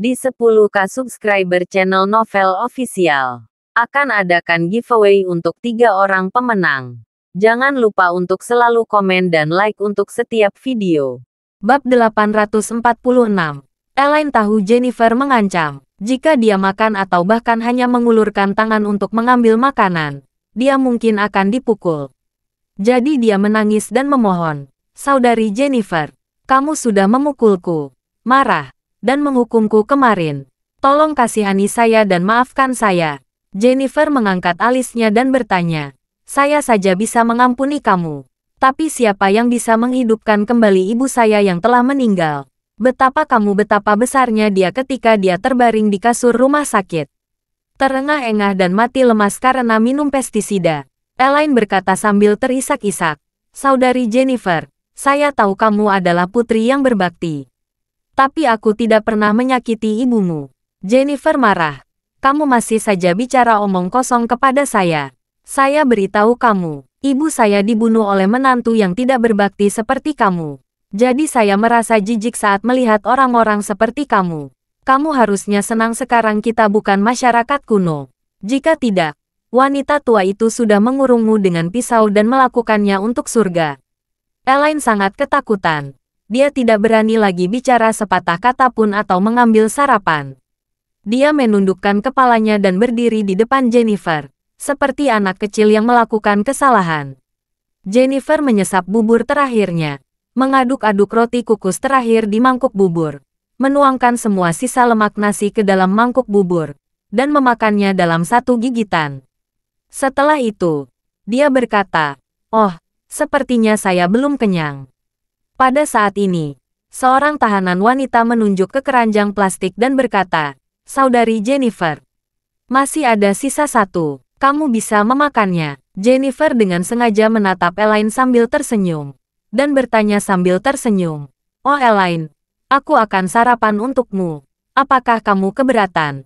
Di 10K subscriber channel Novel Official, akan adakan giveaway untuk 3 orang pemenang. Jangan lupa untuk selalu komen dan like untuk setiap video. Bab 846. Elaine tahu Jennifer mengancam. Jika dia makan atau bahkan hanya mengulurkan tangan untuk mengambil makanan, dia mungkin akan dipukul. Jadi dia menangis dan memohon, "Saudari Jennifer, kamu sudah memukulku, marah, dan menghukumku kemarin. Tolong kasihani saya dan maafkan saya." Jennifer mengangkat alisnya dan bertanya, "Saya saja bisa mengampuni kamu. Tapi siapa yang bisa menghidupkan kembali ibu saya yang telah meninggal? Betapa besarnya dia ketika dia terbaring di kasur rumah sakit. Terengah-engah dan mati lemas karena minum pestisida." Elaine berkata sambil terisak-isak, "Saudari Jennifer, saya tahu kamu adalah putri yang berbakti. Tapi aku tidak pernah menyakiti ibumu." Jennifer marah. "Kamu masih saja bicara omong kosong kepada saya. Saya beritahu kamu, ibu saya dibunuh oleh menantu yang tidak berbakti seperti kamu. Jadi saya merasa jijik saat melihat orang-orang seperti kamu. Kamu harusnya senang sekarang kita bukan masyarakat kuno. Jika tidak, wanita tua itu sudah mengurungmu dengan pisau dan melakukannya untuk surga." Elaine sangat ketakutan. Dia tidak berani lagi bicara sepatah kata pun atau mengambil sarapan. Dia menundukkan kepalanya dan berdiri di depan Jennifer, seperti anak kecil yang melakukan kesalahan. Jennifer menyesap bubur terakhirnya, mengaduk-aduk roti kukus terakhir di mangkuk bubur, menuangkan semua sisa lemak nasi ke dalam mangkuk bubur, dan memakannya dalam satu gigitan. Setelah itu, dia berkata, "Oh, sepertinya saya belum kenyang." Pada saat ini, seorang tahanan wanita menunjuk ke keranjang plastik dan berkata, "Saudari Jennifer, masih ada sisa satu, kamu bisa memakannya." Jennifer dengan sengaja menatap Elaine sambil tersenyum, dan bertanya sambil tersenyum, "Oh Elaine, aku akan sarapan untukmu. Apakah kamu keberatan?"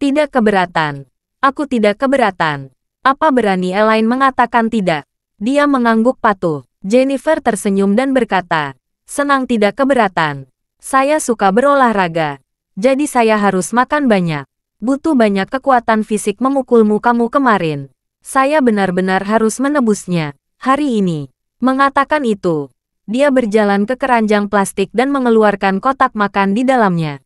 "Tidak keberatan. Aku tidak keberatan." Apa berani Elaine mengatakan tidak? Dia mengangguk patuh. Jennifer tersenyum dan berkata, "Senang tidak keberatan. Saya suka berolahraga. Jadi saya harus makan banyak. Butuh banyak kekuatan fisik memukulmu kamu kemarin. Saya benar-benar harus menebusnya hari ini." Mengatakan itu, dia berjalan ke keranjang plastik dan mengeluarkan kotak makan di dalamnya.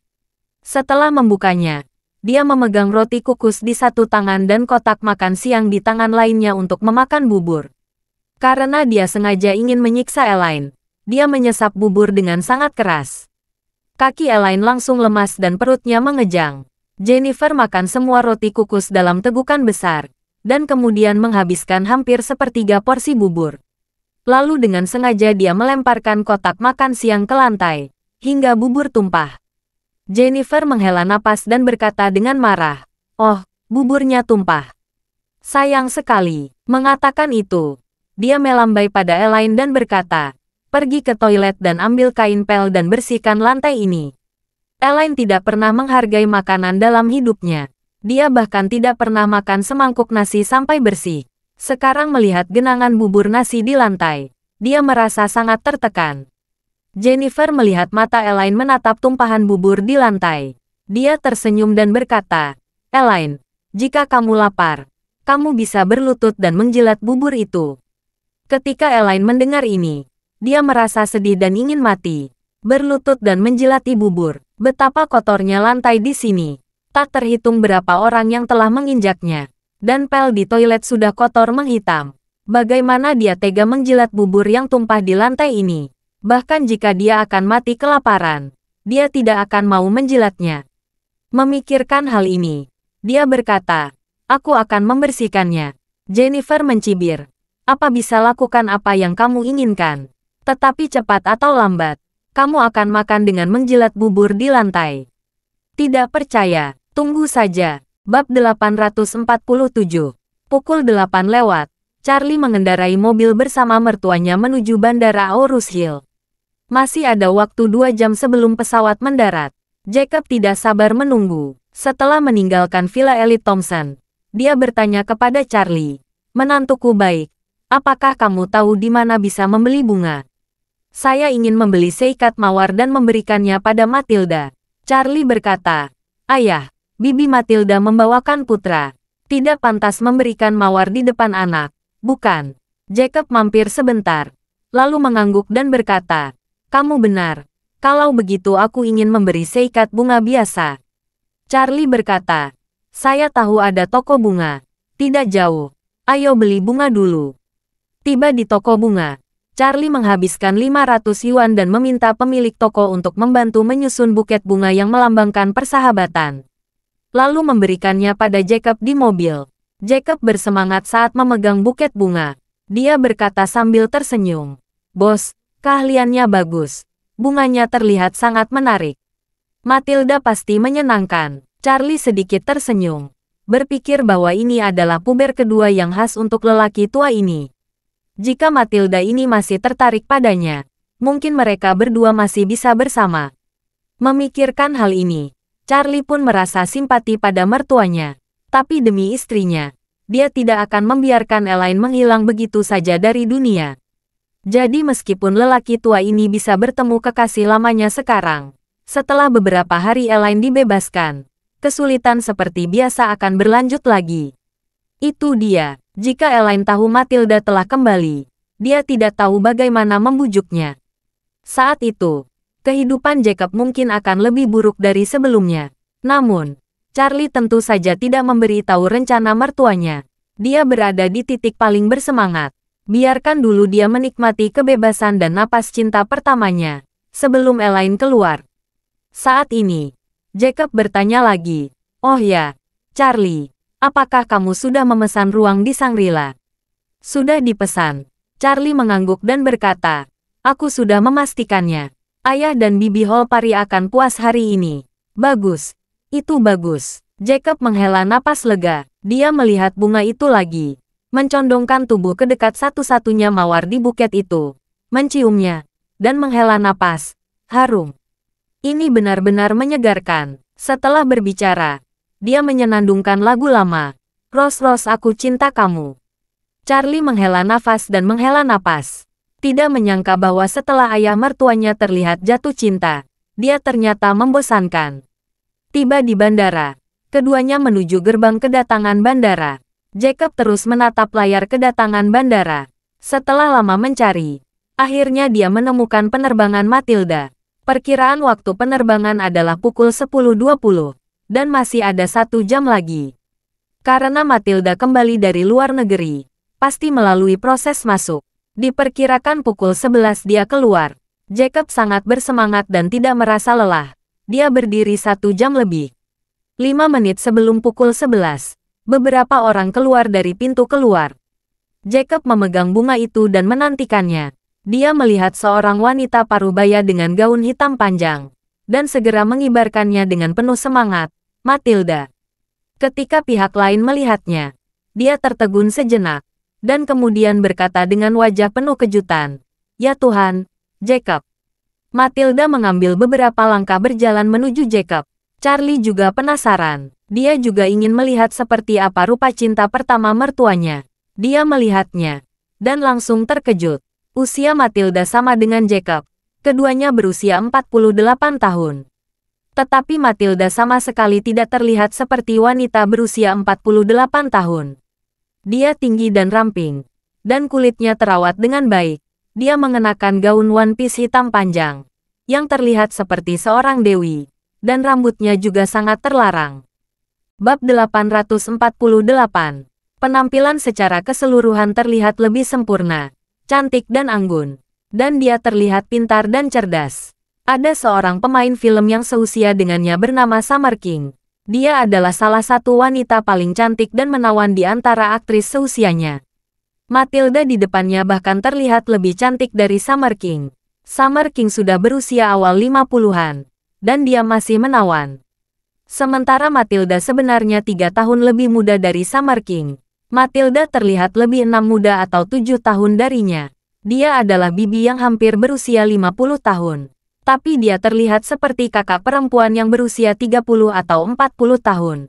Setelah membukanya, dia memegang roti kukus di satu tangan dan kotak makan siang di tangan lainnya untuk memakan bubur. Karena dia sengaja ingin menyiksa Elaine, dia menyesap bubur dengan sangat keras. Kaki Elaine langsung lemas dan perutnya mengejang. Jennifer makan semua roti kukus dalam tegukan besar, dan kemudian menghabiskan hampir sepertiga porsi bubur. Lalu dengan sengaja dia melemparkan kotak makan siang ke lantai, hingga bubur tumpah. Jennifer menghela napas dan berkata dengan marah, "Oh, buburnya tumpah. Sayang sekali." Mengatakan itu, dia melambai pada Elaine dan berkata, "Pergi ke toilet dan ambil kain pel dan bersihkan lantai ini." Elaine tidak pernah menghargai makanan dalam hidupnya. Dia bahkan tidak pernah makan semangkuk nasi sampai bersih. Sekarang melihat genangan bubur nasi di lantai, dia merasa sangat tertekan. Jennifer melihat mata Elaine menatap tumpahan bubur di lantai. Dia tersenyum dan berkata, "Elaine, jika kamu lapar, kamu bisa berlutut dan menjilat bubur itu." Ketika Elaine mendengar ini, dia merasa sedih dan ingin mati. Berlutut dan menjilati bubur. Betapa kotornya lantai di sini. Tak terhitung berapa orang yang telah menginjaknya. Dan pel di toilet sudah kotor menghitam. Bagaimana dia tega menjilat bubur yang tumpah di lantai ini? Bahkan jika dia akan mati kelaparan, dia tidak akan mau menjilatnya. Memikirkan hal ini, dia berkata, "Aku akan membersihkannya." Jennifer mencibir, "Apa bisa lakukan apa yang kamu inginkan? Tetapi cepat atau lambat, kamu akan makan dengan menjilat bubur di lantai." Tidak percaya? Tunggu saja. Bab 847. Pukul 8 lewat. Charlie mengendarai mobil bersama mertuanya menuju Bandara Aurus Hill. Masih ada waktu 2 jam sebelum pesawat mendarat. Jacob tidak sabar menunggu. Setelah meninggalkan Villa Elite Thompson, dia bertanya kepada Charlie, "Menantuku baik, apakah kamu tahu di mana bisa membeli bunga? Saya ingin membeli seikat mawar dan memberikannya pada Matilda." Charlie berkata, "Ayah, Bibi Matilda membawakan putra. Tidak pantas memberikan mawar di depan anak, bukan?" Jacob mampir sebentar, lalu mengangguk dan berkata, "Kamu benar. Kalau begitu aku ingin memberi seikat bunga biasa." Charlie berkata, "Saya tahu ada toko bunga. Tidak jauh. Ayo beli bunga dulu." Tiba di toko bunga, Charlie menghabiskan 500 yuan dan meminta pemilik toko untuk membantu menyusun buket bunga yang melambangkan persahabatan. Lalu memberikannya pada Jacob di mobil. Jacob bersemangat saat memegang buket bunga. Dia berkata sambil tersenyum, "Bos, keahliannya bagus. Bunganya terlihat sangat menarik." Matilda pasti menyenangkan. Charlie sedikit tersenyum, berpikir bahwa ini adalah puber kedua yang khas untuk lelaki tua ini. Jika Matilda ini masih tertarik padanya, mungkin mereka berdua masih bisa bersama. Memikirkan hal ini, Charlie pun merasa simpati pada mertuanya. Tapi demi istrinya, dia tidak akan membiarkan Elaine menghilang begitu saja dari dunia. Jadi meskipun lelaki tua ini bisa bertemu kekasih lamanya sekarang, setelah beberapa hari Elaine dibebaskan, kesulitan seperti biasa akan berlanjut lagi. Itu dia, jika Elaine tahu Matilda telah kembali, dia tidak tahu bagaimana membujuknya. Saat itu, kehidupan Jacob mungkin akan lebih buruk dari sebelumnya. Namun, Charlie tentu saja tidak memberitahu rencana mertuanya. Dia berada di titik paling bersemangat. Biarkan dulu dia menikmati kebebasan dan napas cinta pertamanya, sebelum Elaine keluar. Saat ini, Jacob bertanya lagi, "Oh ya, Charlie, apakah kamu sudah memesan ruang di Shangri-La?" "Sudah dipesan." Charlie mengangguk dan berkata, "Aku sudah memastikannya. Ayah dan Bibi Holpari akan puas hari ini." "Bagus. Itu bagus." Jacob menghela napas lega. Dia melihat bunga itu lagi. Mencondongkan tubuh ke dekat satu-satunya mawar di buket itu. Menciumnya. Dan menghela napas. Harum. Ini benar-benar menyegarkan. Setelah berbicara, dia menyenandungkan lagu lama. "Rose Rose aku cinta kamu." Charlie menghela nafas dan menghela napas. Tidak menyangka bahwa setelah ayah mertuanya terlihat jatuh cinta, dia ternyata membosankan. Tiba di bandara, keduanya menuju gerbang kedatangan bandara. Jacob terus menatap layar kedatangan bandara. Setelah lama mencari, akhirnya dia menemukan penerbangan Matilda. Perkiraan waktu penerbangan adalah pukul 10.20, dan masih ada 1 jam lagi. Karena Matilda kembali dari luar negeri, pasti melalui proses masuk. Diperkirakan pukul 11 dia keluar. Jacob sangat bersemangat dan tidak merasa lelah. Dia berdiri 1 jam lebih. 5 menit sebelum pukul 11, beberapa orang keluar dari pintu keluar. Jacob memegang bunga itu dan menantikannya. Dia melihat seorang wanita parubaya dengan gaun hitam panjang, dan segera mengibarkannya dengan penuh semangat, "Matilda." Ketika pihak lain melihatnya, dia tertegun sejenak, dan kemudian berkata dengan wajah penuh kejutan, "Ya Tuhan, Jacob." Matilda mengambil beberapa langkah berjalan menuju Jacob. Charlie juga penasaran. Dia juga ingin melihat seperti apa rupa cinta pertama mertuanya. Dia melihatnya, dan langsung terkejut. Usia Matilda sama dengan Jacob. Keduanya berusia 48 tahun. Tetapi Matilda sama sekali tidak terlihat seperti wanita berusia 48 tahun. Dia tinggi dan ramping, dan kulitnya terawat dengan baik. Dia mengenakan gaun one piece hitam panjang, yang terlihat seperti seorang dewi, dan rambutnya juga sangat terlarang. Bab 848. Penampilan secara keseluruhan terlihat lebih sempurna, cantik dan anggun, dan dia terlihat pintar dan cerdas. Ada seorang pemain film yang seusia dengannya bernama Summer King. Dia adalah salah satu wanita paling cantik dan menawan di antara aktris seusianya. Matilda di depannya bahkan terlihat lebih cantik dari Summer King. Summer King sudah berusia awal 50-an, dan dia masih menawan. Sementara Matilda sebenarnya 3 tahun lebih muda dari Summer King. Matilda terlihat lebih 6 muda atau 7 tahun darinya. Dia adalah bibi yang hampir berusia 50 tahun. Tapi dia terlihat seperti kakak perempuan yang berusia 30 atau 40 tahun.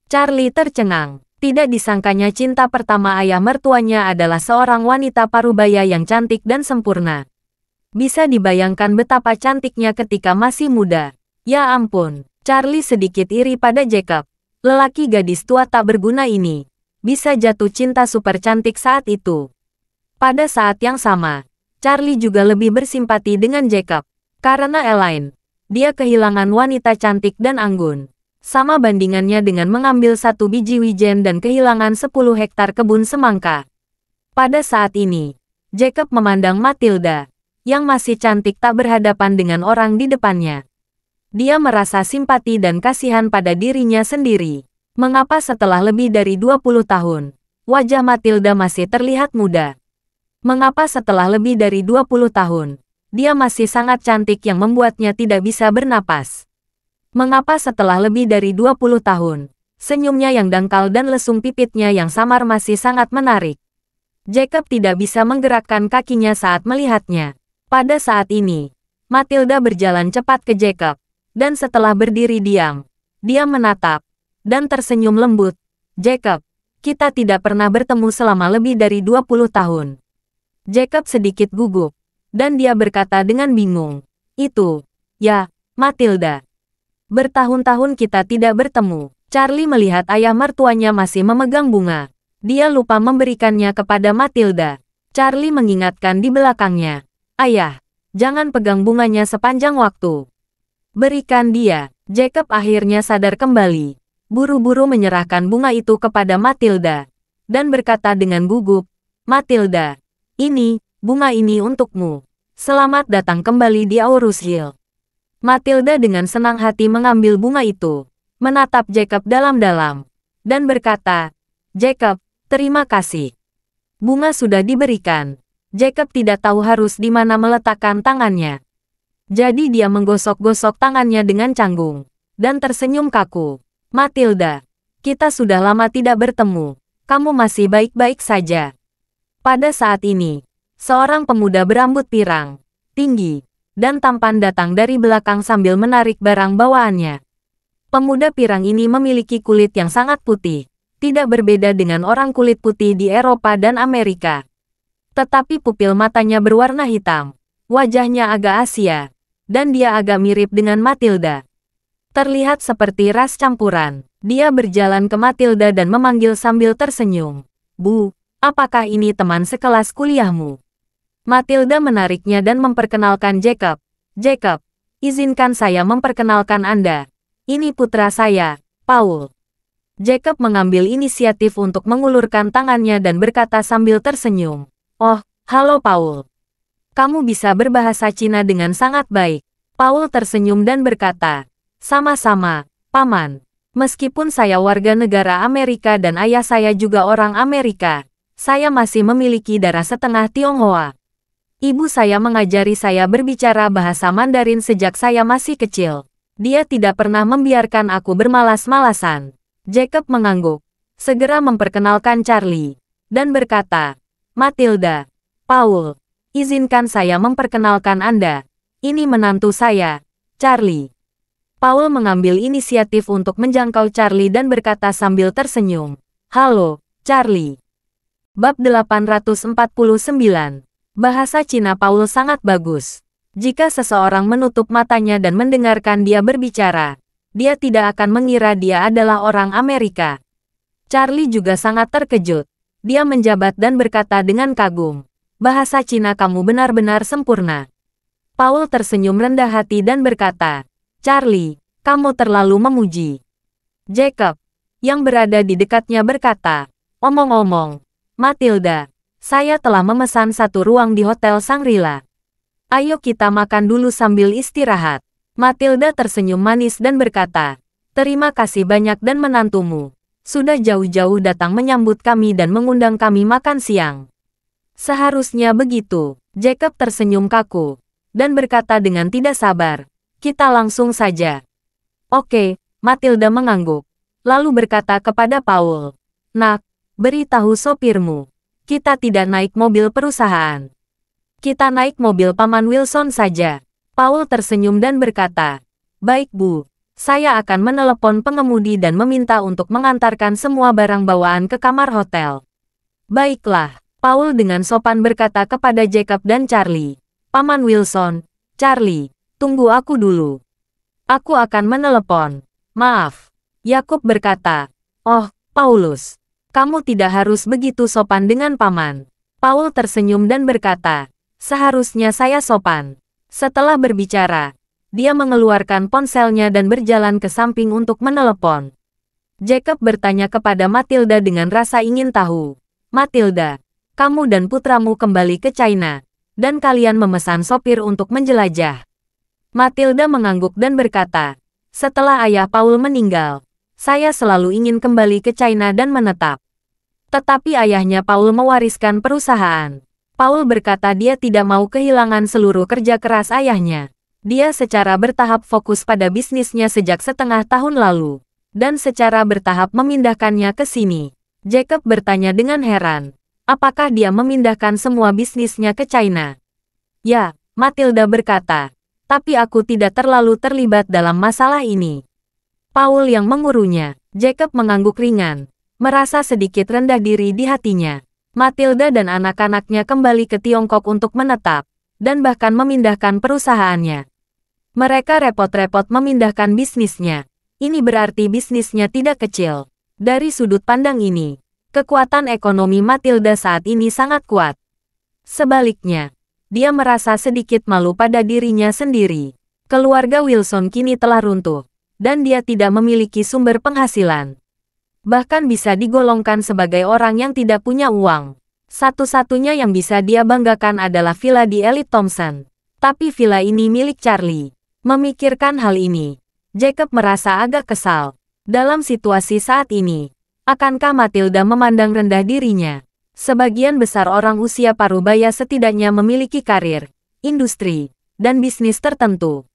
Charlie tercengang. Tidak disangkanya cinta pertama ayah mertuanya adalah seorang wanita parubaya yang cantik dan sempurna. Bisa dibayangkan betapa cantiknya ketika masih muda. Ya ampun, Charlie sedikit iri pada Jacob. Lelaki gadis tua tak berguna ini bisa jatuh cinta super cantik saat itu. Pada saat yang sama, Charlie juga lebih bersimpati dengan Jacob. Karena Elaine, dia kehilangan wanita cantik dan anggun. Sama bandingannya dengan mengambil satu biji wijen dan kehilangan 10 hektar kebun semangka. Pada saat ini, Jacob memandang Matilda, yang masih cantik tak berhadapan dengan orang di depannya. Dia merasa simpati dan kasihan pada dirinya sendiri. Mengapa setelah lebih dari 20 tahun, wajah Matilda masih terlihat muda? Mengapa setelah lebih dari 20 tahun, dia masih sangat cantik yang membuatnya tidak bisa bernapas? Mengapa setelah lebih dari 20 tahun, senyumnya yang dangkal dan lesung pipitnya yang samar masih sangat menarik? Jacob tidak bisa menggerakkan kakinya saat melihatnya. Pada saat ini, Matilda berjalan cepat ke Jacob, dan setelah berdiri diam, dia menatap dan tersenyum lembut. Jacob, kita tidak pernah bertemu selama lebih dari 20 tahun. Jacob sedikit gugup, dan dia berkata dengan bingung. Itu, ya, Matilda. Bertahun-tahun kita tidak bertemu. Charlie melihat ayah mertuanya masih memegang bunga. Dia lupa memberikannya kepada Matilda. Charlie mengingatkan di belakangnya. Ayah, jangan pegang bunganya sepanjang waktu. Berikan dia. Jacob akhirnya sadar kembali. Buru-buru menyerahkan bunga itu kepada Matilda. Dan berkata dengan gugup, Matilda, ini, bunga ini untukmu. Selamat datang kembali di Aurus Hill. Matilda dengan senang hati mengambil bunga itu, menatap Jacob dalam-dalam, dan berkata, Jacob, terima kasih. Bunga sudah diberikan. Jacob tidak tahu harus di mana meletakkan tangannya. Jadi dia menggosok-gosok tangannya dengan canggung, dan tersenyum kaku. Matilda, kita sudah lama tidak bertemu. Kamu masih baik-baik saja. Pada saat ini, seorang pemuda berambut pirang, tinggi, dan tampan datang dari belakang sambil menarik barang bawaannya. Pemuda pirang ini memiliki kulit yang sangat putih, tidak berbeda dengan orang kulit putih di Eropa dan Amerika. Tetapi pupil matanya berwarna hitam, wajahnya agak Asia, dan dia agak mirip dengan Matilda. Terlihat seperti ras campuran. Dia berjalan ke Matilda dan memanggil sambil tersenyum. Bu, apakah ini teman sekelas kuliahmu? Matilda menariknya dan memperkenalkan Jacob. Jacob, izinkan saya memperkenalkan Anda. Ini putra saya, Paul. Jacob mengambil inisiatif untuk mengulurkan tangannya dan berkata sambil tersenyum. Oh, halo Paul. Kamu bisa berbahasa Cina dengan sangat baik. Paul tersenyum dan berkata, sama-sama, Paman. Meskipun saya warga negara Amerika dan ayah saya juga orang Amerika, saya masih memiliki darah setengah Tionghoa. Ibu saya mengajari saya berbicara bahasa Mandarin sejak saya masih kecil. Dia tidak pernah membiarkan aku bermalas-malasan. Jacob mengangguk, segera memperkenalkan Charlie, dan berkata, Matilda, Paul, izinkan saya memperkenalkan Anda. Ini menantu saya, Charlie. Paul mengambil inisiatif untuk menjangkau Charlie dan berkata sambil tersenyum. Halo, Charlie. Bab 849. Bahasa Cina Paul sangat bagus. Jika seseorang menutup matanya dan mendengarkan dia berbicara, dia tidak akan mengira dia adalah orang Amerika. Charlie juga sangat terkejut. Dia menjabat dan berkata dengan kagum. Bahasa Cina kamu benar-benar sempurna. Paul tersenyum rendah hati dan berkata, Charlie, kamu terlalu memuji. Jacob, yang berada di dekatnya berkata, omong-omong, Matilda, saya telah memesan satu ruang di Hotel Shangri-La. Ayo kita makan dulu sambil istirahat. Matilda tersenyum manis dan berkata, terima kasih banyak dan menantumu. Sudah jauh-jauh datang menyambut kami dan mengundang kami makan siang. Seharusnya begitu. Jacob tersenyum kaku, dan berkata dengan tidak sabar, kita langsung saja. Oke, Matilda mengangguk, lalu berkata kepada Paul, Nak, beritahu sopirmu, kita tidak naik mobil perusahaan. Kita naik mobil Paman Wilson saja. Paul tersenyum dan berkata, baik Bu, saya akan menelepon pengemudi dan meminta untuk mengantarkan semua barang bawaan ke kamar hotel. Baiklah, Paul dengan sopan berkata kepada Jacob dan Charlie. Paman Wilson, Charlie, tunggu aku dulu. Aku akan menelepon. Maaf. Yakub berkata. Oh, Paulus. Kamu tidak harus begitu sopan dengan paman. Paul tersenyum dan berkata, seharusnya saya sopan. Setelah berbicara, dia mengeluarkan ponselnya dan berjalan ke samping untuk menelepon. Jacob bertanya kepada Matilda dengan rasa ingin tahu. Matilda, kamu dan putramu kembali ke China, dan kalian memesan sopir untuk menjelajah. Matilda mengangguk dan berkata, setelah ayah Paul meninggal, saya selalu ingin kembali ke China dan menetap. Tetapi ayahnya Paul mewariskan perusahaan. Paul berkata dia tidak mau kehilangan seluruh kerja keras ayahnya. Dia secara bertahap fokus pada bisnisnya sejak setengah tahun lalu, dan secara bertahap memindahkannya ke sini. Jacob bertanya dengan heran, apakah dia memindahkan semua bisnisnya ke China? Ya, Matilda berkata, tapi aku tidak terlalu terlibat dalam masalah ini. Paul yang mengurunya. Jacob mengangguk ringan, merasa sedikit rendah diri di hatinya. Matilda dan anak-anaknya kembali ke Tiongkok untuk menetap, dan bahkan memindahkan perusahaannya. Mereka repot-repot memindahkan bisnisnya. Ini berarti bisnisnya tidak kecil. Dari sudut pandang ini, kekuatan ekonomi Matilda saat ini sangat kuat. Sebaliknya, dia merasa sedikit malu pada dirinya sendiri. Keluarga Wilson kini telah runtuh, dan dia tidak memiliki sumber penghasilan. Bahkan bisa digolongkan sebagai orang yang tidak punya uang. Satu-satunya yang bisa dia banggakan adalah villa di Elite Thompson. Tapi villa ini milik Charlie. Memikirkan hal ini, Jacob merasa agak kesal. Dalam situasi saat ini, akankah Matilda memandang rendah dirinya? Sebagian besar orang usia parubaya setidaknya memiliki karir, industri, dan bisnis tertentu.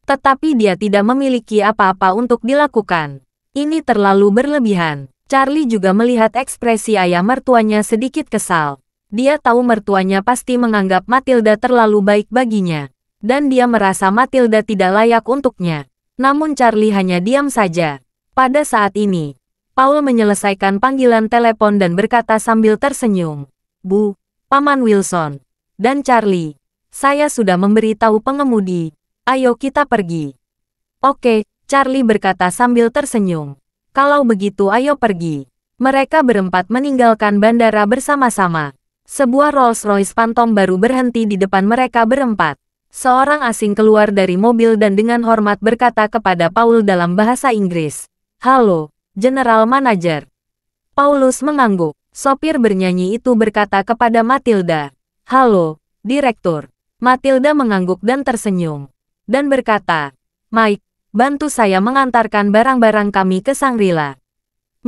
Tetapi dia tidak memiliki apa-apa untuk dilakukan. Ini terlalu berlebihan. Charlie juga melihat ekspresi ayah mertuanya sedikit kesal. Dia tahu mertuanya pasti menganggap Matilda terlalu baik baginya. Dan dia merasa Matilda tidak layak untuknya. Namun Charlie hanya diam saja. Pada saat ini, Paul menyelesaikan panggilan telepon dan berkata sambil tersenyum. Bu, Paman Wilson, dan Charlie, saya sudah memberitahu pengemudi. Ayo kita pergi. Oke, Charlie berkata sambil tersenyum. Kalau begitu ayo pergi. Mereka berempat meninggalkan bandara bersama-sama. Sebuah Rolls-Royce Phantom baru berhenti di depan mereka berempat. Seorang asing keluar dari mobil dan dengan hormat berkata kepada Paul dalam bahasa Inggris. Halo, General Manager. Paulus mengangguk. Sopir bernyanyi itu berkata kepada Matilda. Halo, Direktur. Matilda mengangguk dan tersenyum. Dan berkata, Mike, bantu saya mengantarkan barang-barang kami ke Shangri-La.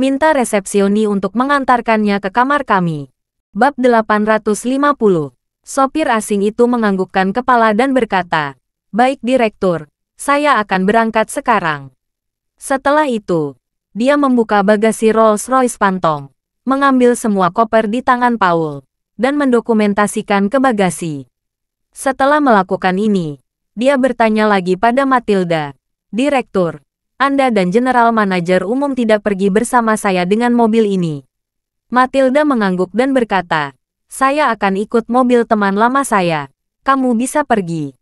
Minta resepsioni untuk mengantarkannya ke kamar kami. Bab 850. Sopir asing itu menganggukkan kepala dan berkata, baik Direktur, saya akan berangkat sekarang. Setelah itu, dia membuka bagasi Rolls-Royce Phantom, mengambil semua koper di tangan Paul, dan mendokumentasikan ke bagasi. Setelah melakukan ini, dia bertanya lagi pada Matilda, Direktur, Anda dan General Manager Umum tidak pergi bersama saya dengan mobil ini. Matilda mengangguk dan berkata, saya akan ikut mobil teman lama saya. Kamu bisa pergi.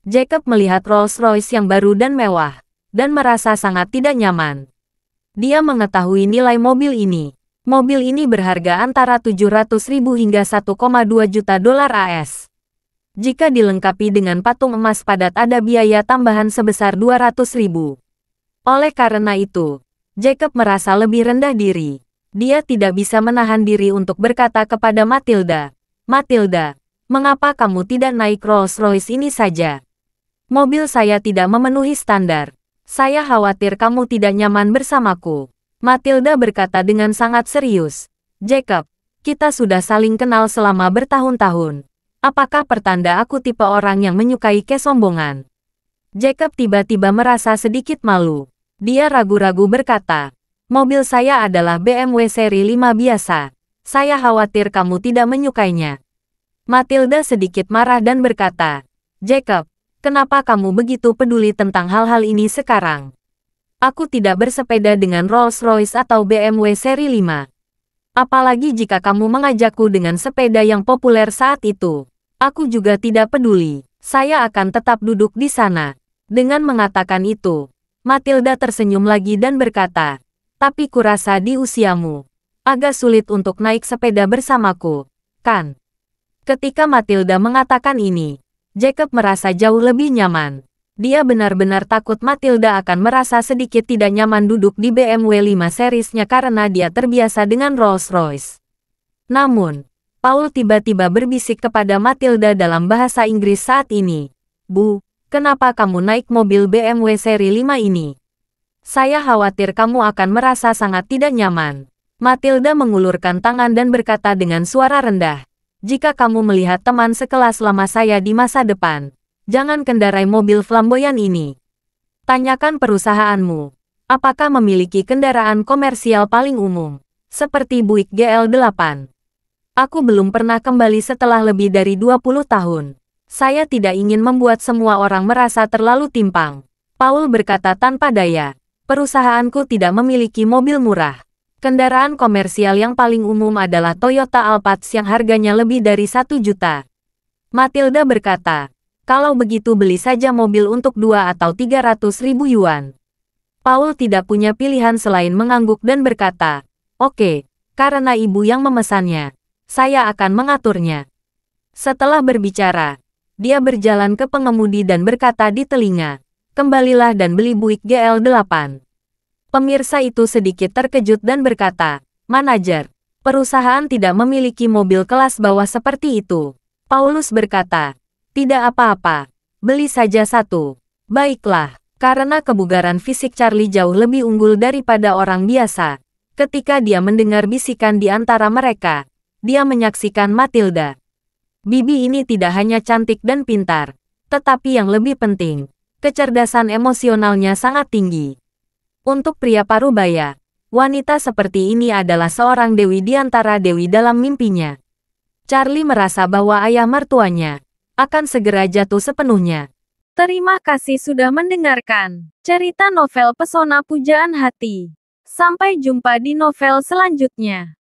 Jacob melihat Rolls-Royce yang baru dan mewah, dan merasa sangat tidak nyaman. Dia mengetahui nilai mobil ini. Mobil ini berharga antara 700.000 hingga 1,2 juta dolar AS. Jika dilengkapi dengan patung emas padat ada biaya tambahan sebesar 200.000. Oleh karena itu, Jacob merasa lebih rendah diri. Dia tidak bisa menahan diri untuk berkata kepada Matilda, Matilda, mengapa kamu tidak naik Rolls-Royce ini saja? Mobil saya tidak memenuhi standar. Saya khawatir kamu tidak nyaman bersamaku. Matilda berkata dengan sangat serius. Jacob, kita sudah saling kenal selama bertahun-tahun. Apakah pertanda aku tipe orang yang menyukai kesombongan? Jacob tiba-tiba merasa sedikit malu. Dia ragu-ragu berkata, mobil saya adalah BMW seri 5 biasa. Saya khawatir kamu tidak menyukainya. Matilda sedikit marah dan berkata, Jacob, kenapa kamu begitu peduli tentang hal-hal ini sekarang? Aku tidak bersepeda dengan Rolls-Royce atau BMW seri 5. Apalagi jika kamu mengajakku dengan sepeda yang populer saat itu. Aku juga tidak peduli. Saya akan tetap duduk di sana. Dengan mengatakan itu, Matilda tersenyum lagi dan berkata, tapi kurasa di usiamu, agak sulit untuk naik sepeda bersamaku, kan? Ketika Matilda mengatakan ini, Jacob merasa jauh lebih nyaman. Dia benar-benar takut Matilda akan merasa sedikit tidak nyaman duduk di BMW 5 serisnya karena dia terbiasa dengan Rolls-Royce. Namun, Paul tiba-tiba berbisik kepada Matilda dalam bahasa Inggris saat ini. Bu, kenapa kamu naik mobil BMW seri 5 ini? Saya khawatir kamu akan merasa sangat tidak nyaman. Matilda mengulurkan tangan dan berkata dengan suara rendah, jika kamu melihat teman sekelas lama saya di masa depan, jangan kendarai mobil flamboyan ini. Tanyakan perusahaanmu, apakah memiliki kendaraan komersial paling umum, seperti Buick GL8. Aku belum pernah kembali setelah lebih dari 20 tahun. Saya tidak ingin membuat semua orang merasa terlalu timpang. Paul berkata tanpa daya, perusahaanku tidak memiliki mobil murah. Kendaraan komersial yang paling umum adalah Toyota Alphard yang harganya lebih dari 1 juta. Matilda berkata, kalau begitu beli saja mobil untuk 2 atau 300 ribu yuan. Paul tidak punya pilihan selain mengangguk dan berkata, oke, karena ibu yang memesannya, saya akan mengaturnya. Setelah berbicara, dia berjalan ke pengemudi dan berkata di telinga, kembalilah dan beli Buick GL8. Pemirsa itu sedikit terkejut dan berkata, manajer, perusahaan tidak memiliki mobil kelas bawah seperti itu. Paulus berkata, tidak apa-apa, beli saja satu. Baiklah, karena kebugaran fisik Charlie jauh lebih unggul daripada orang biasa. Ketika dia mendengar bisikan di antara mereka, dia menyaksikan Matilda. Bibi ini tidak hanya cantik dan pintar, tetapi yang lebih penting, kecerdasan emosionalnya sangat tinggi. Untuk pria parubaya, wanita seperti ini adalah seorang dewi di antara dewi dalam mimpinya. Charlie merasa bahwa ayah mertuanya akan segera jatuh sepenuhnya. Terima kasih sudah mendengarkan cerita novel Pesona Pujaan Hati. Sampai jumpa di novel selanjutnya.